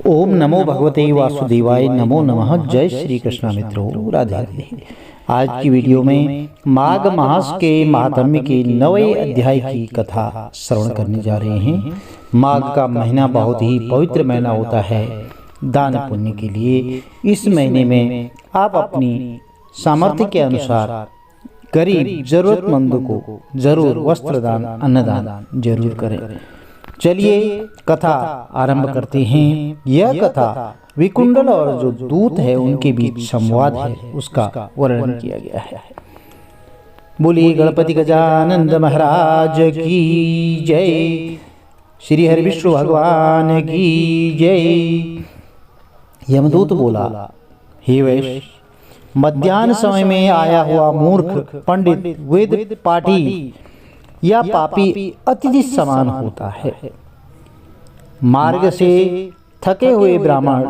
ओम नमो भगवते वासुदेवाय नमो नमः। जय श्री कृष्ण मित्रों, राधे राधे। आज की वीडियो में माघ मास के महात्म्य के 9वें अध्याय की कथा श्रवण करने जा रहे हैं। माघ का महीना बहुत ही पवित्र महीना होता है दान पुण्य के लिए। इस महीने में आप अपनी सामर्थ्य के अनुसार गरीब जरूरतमंदों को जरूर वस्त्र दान, अन्नदान जरूर करें। चलिए कथा आरंभ करते हैं। यह कथा विकुंडल और जो दूत है उनके बीच संवाद है, उसका वर्णन किया गया है। बोलिए गणपति गजानंद महाराज की जय, श्री हरि विष्णु भगवान की जय। यमदूत बोला, हे वैश्य, मध्याह्न समय में आया हुआ मूर्ख पंडित वेद पाठी या पापी अतिथि समान होता है। मार्ग से थके हुए ब्राह्मण,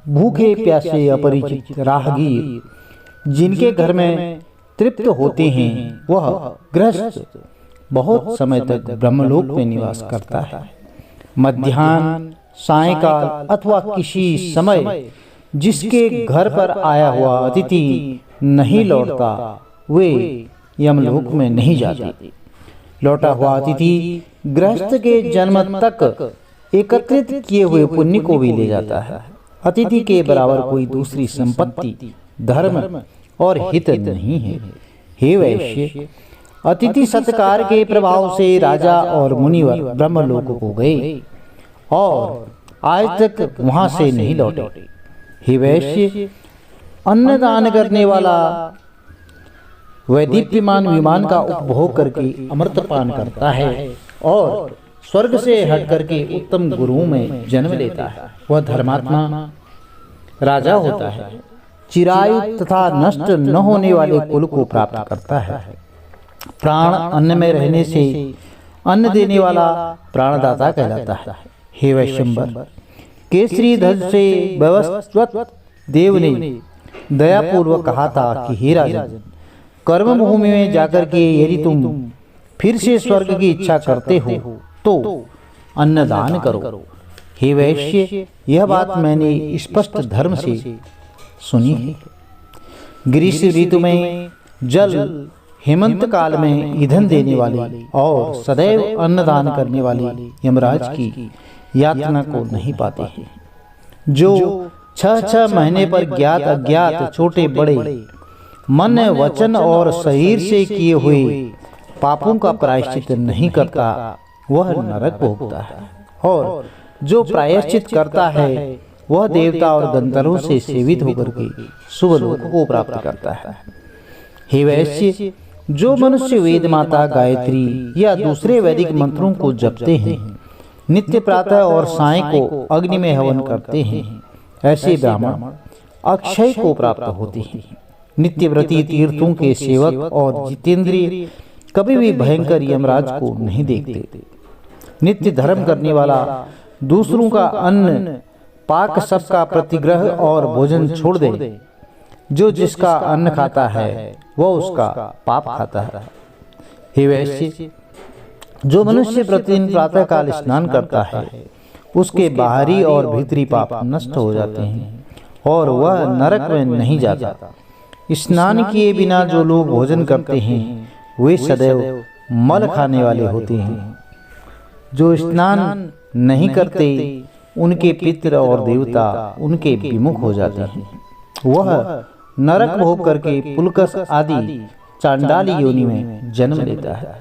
भूखे प्यासे अपरिचित राहगीर जिनके घर में तृप्त होते हैं, वह गृहस्थ बहुत समय तक ब्रह्मलोक में निवास करता है। मध्याह्न, सायंकाल अथवा किसी समय जिसके घर पर आया हुआ अतिथि नहीं लौटता, वे यमलोक में नहीं जाते। लौटा हुआ अतिथि गृहस्थ के जन्म तक एकत्रित किए हुए पुण्य को भी ले जाता है। अतिथि के बराबर कोई दूसरी संपत्ति, धर्म और हित नहीं है। हे वैश्य, अतिथि सत्कार के प्रभाव से राजा और मुनिवर ब्रह्मलोक को गए और आज तक वहां से नहीं लौटे। हे वैश्य, अन्नदान करने वाला वैदीप्यमान विमान का उपभोग करके अमृतपान करता है और स्वर्ग से हट करके उत्तम गुरुओं में जन्म लेता है। वह धर्मात्मा राजा होता है, चिरायु तथा नष्ट न होने वाले कुल को प्राप्त करता है। प्राण अन्न में रहने से अन्न देने वाला प्राणदाता कहलाता है। हे वैश्यंबर, केसरी ध्वज से व्यवस्थित देव ने दयापूर्वक कहा था कि हे राजन, कर्म भूमि में जाकर के यदि तुम फिर से स्वर्ग की इच्छा करते हो तो अन्नदान करो। हे वैश्य, यह बात मैंने स्पष्ट धर्म से सुनी है। ग्रीष्म ऋतु में जल, हेमंत काल में ईंधन देने वाले और सदैव अन्नदान करने वाले यमराज की यातना को नहीं पाते हैं। जो 6-6 महीने पर ज्ञात अज्ञात, छोटे बड़े, मन, वचन और शरीर से किए हुए पापों का प्रायश्चित नहीं करता, वह नरक भोगता है। और जो प्रायश्चित करता है वह देवता और गंधर्वों से सेवित होकर के शुभ लोक को प्राप्त करता है। हे वैश्य, जो मनुष्य वेद माता गायत्री या दूसरे वैदिक मंत्रों को जपते हैं, नित्य प्रातः और साय को अग्नि में हवन करते हैं, ऐसे ब्राह्मण अक्षय को प्राप्त होते हैं। नित्यव्रती, तीर्थों के सेवक और जितेंद्रिय कभी भी भयंकर यमराज को नहीं देखते। नित्य धर्म करने वाला दूसरों का अन्न पाक सबका प्रतिग्रह और भोजन छोड़ दे। जो जिसका अन्न खाता है वह उसका पाप खाता है। हे वैश्य, जो मनुष्य प्रतिदिन प्रातः काल स्नान करता है, उसके बाहरी और भीतरी पाप नष्ट हो जाते हैं और वह नरक में नहीं जाता। स्नान किए बिना जो लोग भोजन करते हैं वे सदैव मल खाने वाले होते हैं। जो स्नान नहीं करते उनके पितृ और देवता उनके विमुख हो जाते हैं। वह नरक भोग करके पुलकस आदि चांडाली योनि में जन्म लेता है।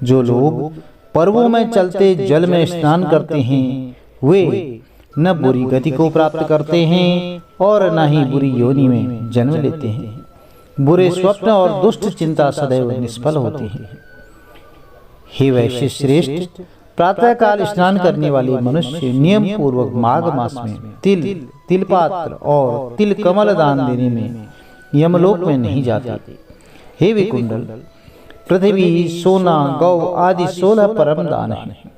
जो लोग पर्वों में चलते जल में स्नान करते हैं वे न बुरी गति को प्राप्त करते हैं और न ही बुरी योनि में जन्म लेते हैं। बुरे स्वप्न और दुष्ट चिंता सदैव निष्फल होती हैं। हे वैश्य श्रेष्ठ, प्रातः काल स्नान करने वाले मनुष्य नियम पूर्वक माघ मास में तिल, तिलपात्र और तिल कमल दान देने में यमलोक में नहीं जाते। हे विकुंडल, पृथ्वी, सोना, गौ आदि 16 परम दान हैं।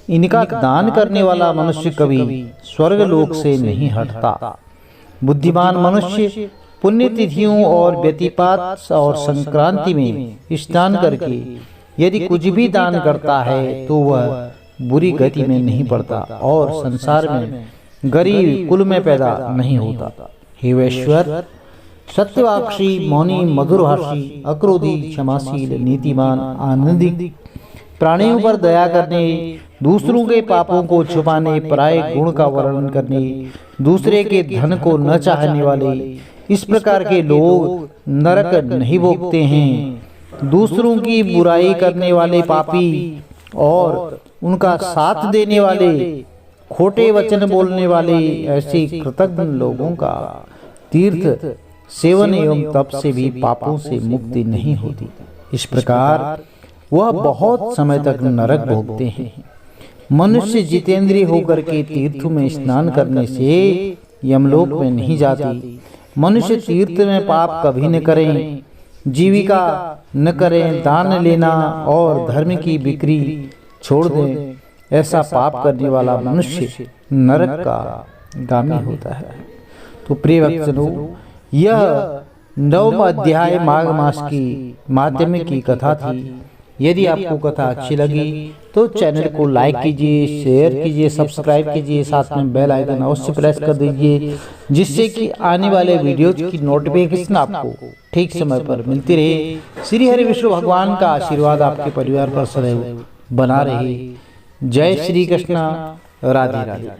इनका दान करने वाला मनुष्य कभी स्वर्ग लोक से नहीं हटता। बुद्धिमान मनुष्य पुण्यतिथियों और व्यतिपात और संक्रांति में स्नान करके यदि कुछ भी दान करता है तो वह बुरी गति में नहीं पड़ता और संसार में गरीब कुल में पैदा नहीं होता। हे वैश्वर, सत्यवाक्षी, मौनी, मधुरभाषी, अक्रोधी, क्षमाशील, नीतिमान, आनंदी, प्राणियों पर दया करने, दूसरों के पापों को छुपाने, पराये गुण का वर्णन करने, दूसरे के धन को न चाहने वाले, इस प्रकार के लोग नरक नहीं भोगते हैं। दूसरों की बुराई करने वाले पापी और उनका साथ देने वाले, खोटे वचन बोलने वाले, ऐसे कृतज्ञ लोगों का तीर्थ सेवन एवं तप से भी पापों से मुक्ति नहीं होती। इस प्रकार वह बहुत समय तक नरक भोगते हैं। मनुष्य जितेंद्रिय होकर के तीर्थ में स्नान करने से यमलोक में नहीं जाती। मनुष्य तीर्थ में पाप कभी न करें, जीविका न करें, दान लेना और धर्म की बिक्री छोड़ दें, ऐसा पाप करने वाला मनुष्य नरक का गामी होता है। तो प्रिय भक्तजनों, यह 9वां अध्याय माघ मास की माध्यम की कथा थी। यदि आपको कथा अच्छी लगी तो चैनल को लाइक कीजिए, शेयर कीजिए, सब्सक्राइब कीजिए, साथ में बेल आइकन अवश्य प्रेस कर दीजिए, जिससे कि आने वाले वीडियोज की नोटिफिकेशन आपको ठीक समय पर मिलती रहे। श्री हरि विष्णु भगवान का आशीर्वाद आपके परिवार पर सदैव बना रहे। जय श्री कृष्ण। राधे राधे।